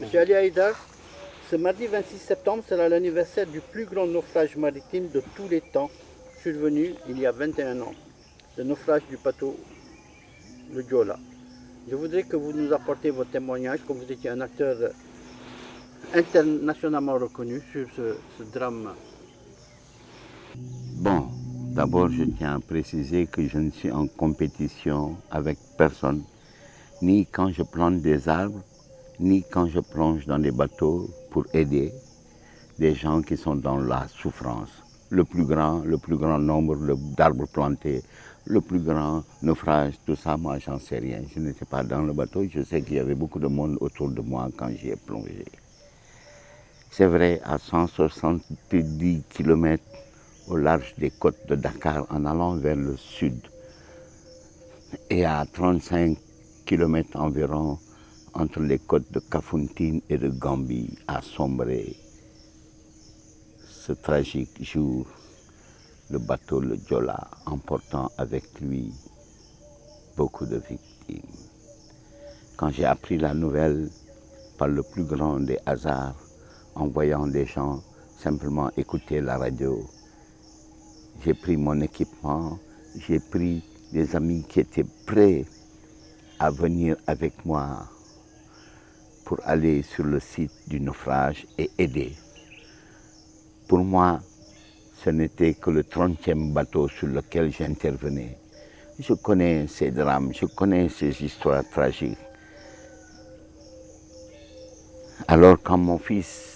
Monsieur Ali Haïdar, ce mardi 26 septembre sera l'anniversaire du plus grand naufrage maritime de tous les temps, survenu il y a 21 ans, le naufrage du bateau le Diola. Je voudrais que vous nous apportiez votre témoignage, que vous étiez un acteur internationalement reconnu sur ce drame. Bon, d'abord je tiens à préciser que je ne suis en compétition avec personne, ni quand je plante des arbres, ni quand je plonge dans des bateaux pour aider des gens qui sont dans la souffrance. Le plus grand nombre d'arbres plantés, le plus grand naufrage, tout ça, moi j'en sais rien. Je n'étais pas dans le bateau, je sais qu'il y avait beaucoup de monde autour de moi quand j'y ai plongé. C'est vrai, à 170 km au large des côtes de Dakar en allant vers le sud et à 35 km environ entre les côtes de Kafountine et de Gambie a sombré ce tragique jour, le bateau le Diola, emportant avec lui beaucoup de victimes. Quand j'ai appris la nouvelle par le plus grand des hasards, en voyant des gens simplement écouter la radio, j'ai pris mon équipement, j'ai pris des amis qui étaient prêts à venir avec moi pour aller sur le site du naufrage et aider. Pour moi, ce n'était que le 30e bateau sur lequel j'intervenais. Je connais ces drames, je connais ces histoires tragiques. Alors quand mon fils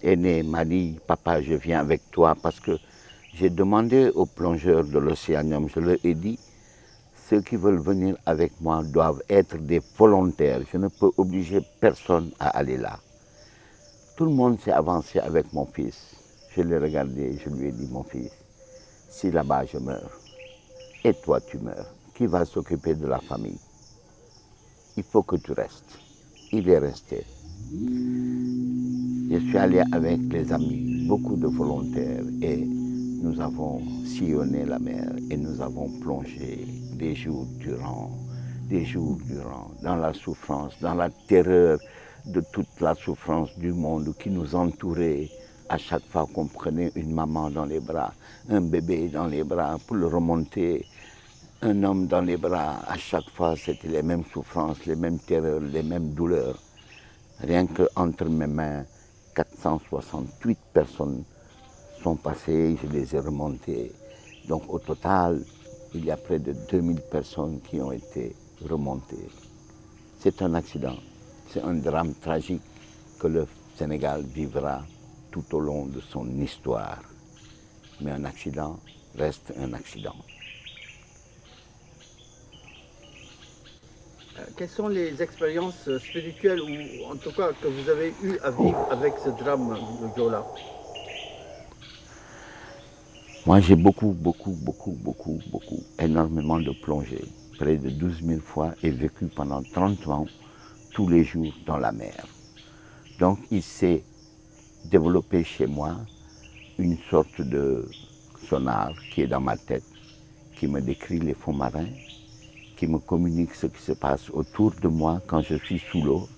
aîné m'a dit « Papa, je viens avec toi » parce que j'ai demandé aux plongeurs de l'Océanium, je leur ai dit « Ceux qui veulent venir avec moi doivent être des volontaires. Je ne peux obliger personne à aller là. » Tout le monde s'est avancé avec mon fils. Je l'ai regardé et je lui ai dit « Mon fils, si là-bas je meurs, et toi tu meurs, qui va s'occuper de la famille? Il faut que tu restes. » Il est resté. Je suis allé avec les amis, beaucoup de volontaires, et nous avons sillonné la mer et nous avons plongé des jours durant, dans la souffrance, dans la terreur de toute la souffrance du monde qui nous entourait. À chaque fois qu'on prenait une maman dans les bras, un bébé dans les bras pour le remonter, un homme dans les bras, à chaque fois c'était les mêmes souffrances, les mêmes terreurs, les mêmes douleurs. Rien qu'entre mes mains, 468 personnes sont passées, je les ai remontées. Donc au total, il y a près de 2000 personnes qui ont été remontées. C'est un accident, c'est un drame tragique que le Sénégal vivra tout au long de son histoire. Mais un accident reste un accident. Quelles sont les expériences spirituelles ou en tout cas que vous avez eu à vivre avec ce drame de Diola? Moi, j'ai énormément de plongées, près de 12 000 fois, et vécu pendant 30 ans, tous les jours dans la mer. Donc, il s'est développé chez moi une sorte de sonar qui est dans ma tête, qui me décrit les fonds marins, qui me communique ce qui se passe autour de moi quand je suis sous l'eau.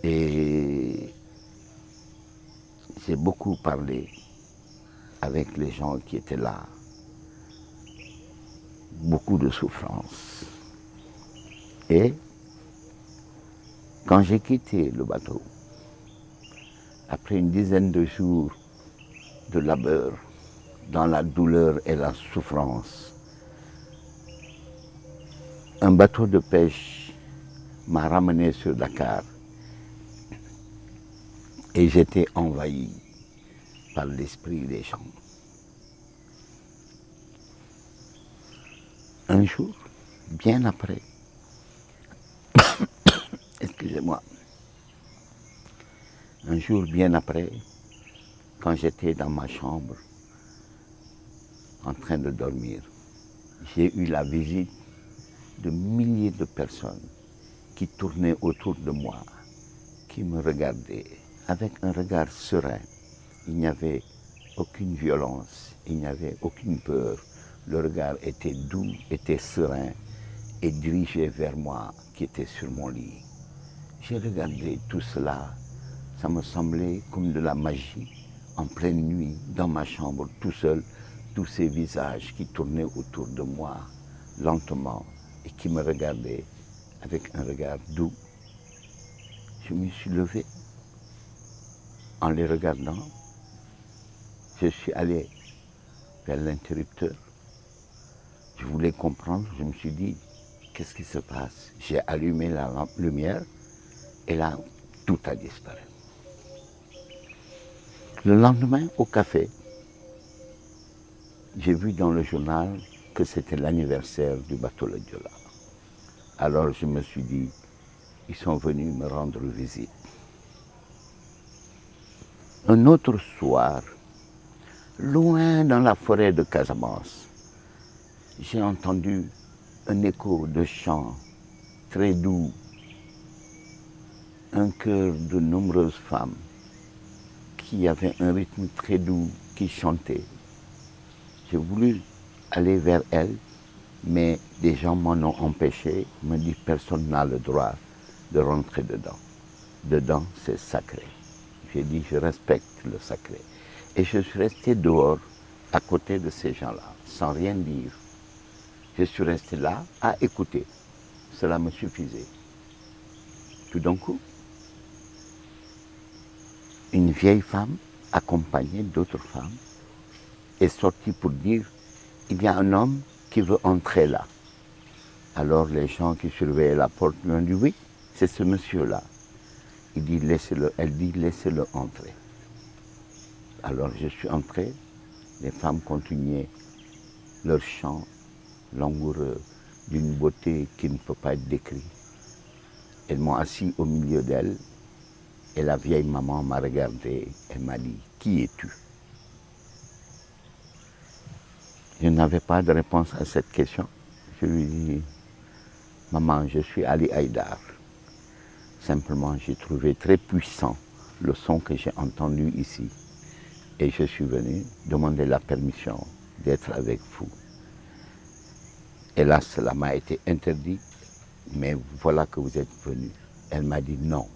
Et j'ai beaucoup parlé avec les gens qui étaient là. Beaucoup de souffrance. Et quand j'ai quitté le bateau, après une dizaine de jours de labeur, dans la douleur et la souffrance, un bateau de pêche m'a ramené sur Dakar et j'étais envahi par l'esprit des gens. Un jour, bien après, excusez-moi, un jour bien après, quand j'étais dans ma chambre en train de dormir, j'ai eu la visite de milliers de personnes qui tournaient autour de moi, qui me regardaient avec un regard serein. Il n'y avait aucune violence, il n'y avait aucune peur. Le regard était doux, était serein et dirigé vers moi qui était sur mon lit. J'ai regardé tout cela, ça me semblait comme de la magie, en pleine nuit, dans ma chambre, tout seul, tous ces visages qui tournaient autour de moi, lentement, et qui me regardaient avec un regard doux. Je me suis levé. En les regardant, je suis allé vers l'interrupteur. Je voulais comprendre, je me suis dit, qu'est-ce qui se passe? J'ai allumé la lumière et là, tout a disparu. Le lendemain, au café, j'ai vu dans le journal que c'était l'anniversaire du bateau Le Joola. Alors je me suis dit, ils sont venus me rendre visite. Un autre soir, loin dans la forêt de Casamance, j'ai entendu un écho de chants très doux, un chœur de nombreuses femmes qui avaient un rythme très doux, qui chantaient. J'ai voulu aller vers elles, mais des gens m'en ont empêché, me dit personne n'a le droit de rentrer dedans. Dedans, c'est sacré. J'ai dit, je respecte le sacré. Et je suis resté dehors, à côté de ces gens-là, sans rien dire. Je suis resté là à écouter. Cela me suffisait. Tout d'un coup, une vieille femme, accompagnée d'autres femmes, est sortie pour dire, il y a un homme qui veut entrer là. Alors les gens qui surveillaient la porte lui ont dit, oui, c'est ce monsieur-là. Elle dit, laissez-le entrer. Alors je suis entré, les femmes continuaient leur chant langoureux d'une beauté qui ne peut pas être décrite. Elles m'ont assis au milieu d'elles et la vieille maman m'a regardé et m'a dit, qui es-tu? Je n'avais pas de réponse à cette question. Je lui ai dit, maman, je suis Ali Haïdar. Simplement, j'ai trouvé très puissant le son que j'ai entendu ici. Et je suis venu demander la permission d'être avec vous. Hélas, cela m'a été interdit, mais voilà que vous êtes venu. Elle m'a dit non.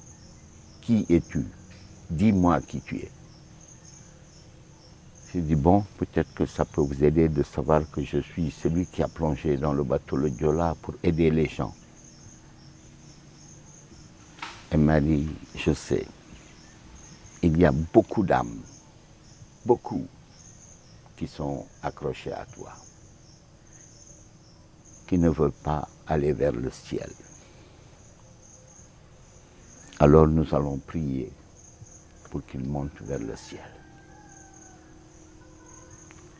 Qui es-tu? Dis-moi qui tu es. J'ai dit bon, peut-être que ça peut vous aider de savoir que je suis celui qui a plongé dans le bateau Le Joola pour aider les gens. Elle m'a dit, je sais, il y a beaucoup d'âmes, beaucoup, qui sont accrochées à toi, qui ne veulent pas aller vers le ciel. Alors nous allons prier pour qu'ils montent vers le ciel.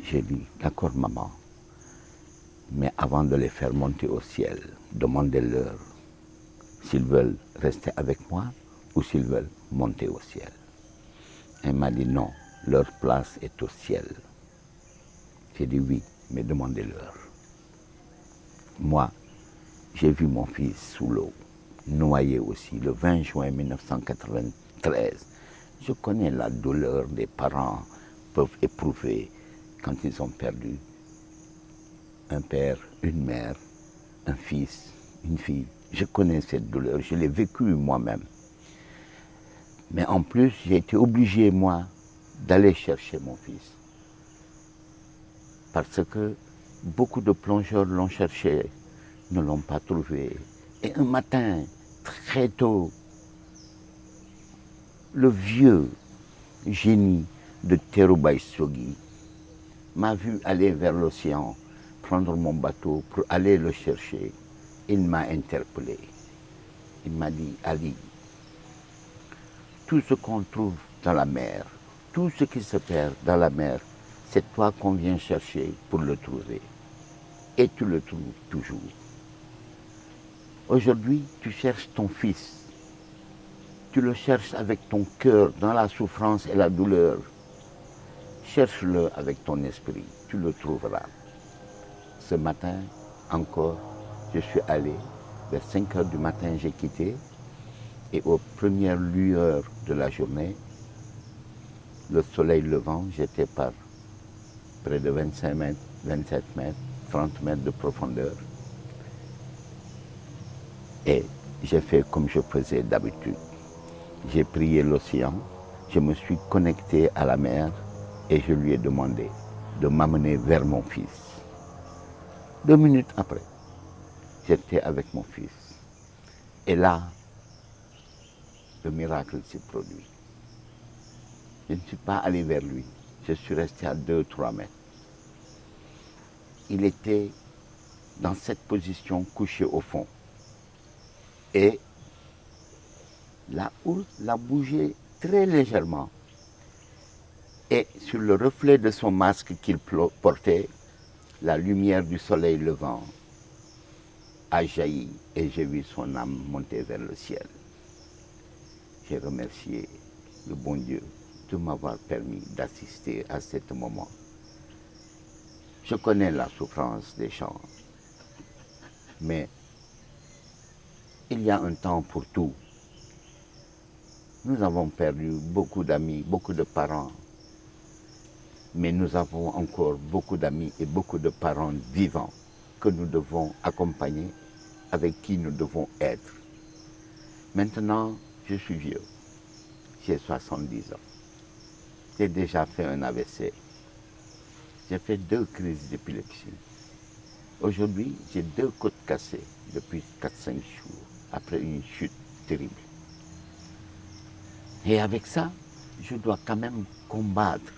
J'ai dit, d'accord maman, mais avant de les faire monter au ciel, demandez-leur s'ils veulent rester avec moi ou s'ils veulent monter au ciel. Elle m'a dit non, leur place est au ciel. J'ai dit oui, mais demandez-leur. Moi, j'ai vu mon fils sous l'eau, noyé aussi, le 20 juin 1993. Je connais la douleur des parents peuvent éprouver quand ils ont perdu un père, une mère, un fils, une fille. Je connais cette douleur, je l'ai vécue moi-même. Mais en plus, j'ai été obligé, moi, d'aller chercher mon fils. Parce que beaucoup de plongeurs l'ont cherché, ne l'ont pas trouvé. Et un matin, très tôt, le vieux génie de Terubay Sogi m'a vu aller vers l'océan, prendre mon bateau pour aller le chercher. Il m'a interpellé. Il m'a dit, Ali, tout ce qu'on trouve dans la mer, tout ce qui se perd dans la mer, c'est toi qu'on vient chercher pour le trouver. Et tu le trouves toujours. Aujourd'hui, tu cherches ton fils. Tu le cherches avec ton cœur, dans la souffrance et la douleur. Cherche-le avec ton esprit, tu le trouveras. Ce matin, encore, je suis allé, vers 5 heures du matin, j'ai quitté, et aux premières lueurs de la journée, le soleil levant, j'étais par près de 25 mètres, 27 mètres, 30 mètres de profondeur. Et j'ai fait comme je faisais d'habitude. J'ai prié l'océan, je me suis connecté à la mer et je lui ai demandé de m'amener vers mon fils. 2 minutes après, j'étais avec mon fils. Et là, le miracle s'est produit. Je ne suis pas allé vers lui, je suis resté à 2-3 mètres. Il était dans cette position couché au fond. Et la houle l'a bougé très légèrement. Et sur le reflet de son masque qu'il portait, la lumière du soleil levant a jailli et j'ai vu son âme monter vers le ciel. J'ai remercié le bon Dieu de m'avoir permis d'assister à ce moment. Je connais la souffrance des gens, mais il y a un temps pour tout. Nous avons perdu beaucoup d'amis, beaucoup de parents, mais nous avons encore beaucoup d'amis et beaucoup de parents vivants que nous devons accompagner, avec qui nous devons être. Maintenant, je suis vieux, j'ai 70 ans. J'ai déjà fait un AVC. J'ai fait 2 crises d'épilepsie. Aujourd'hui, j'ai 2 côtes cassées depuis 4-5 jours, après une chute terrible. Et avec ça, je dois quand même combattre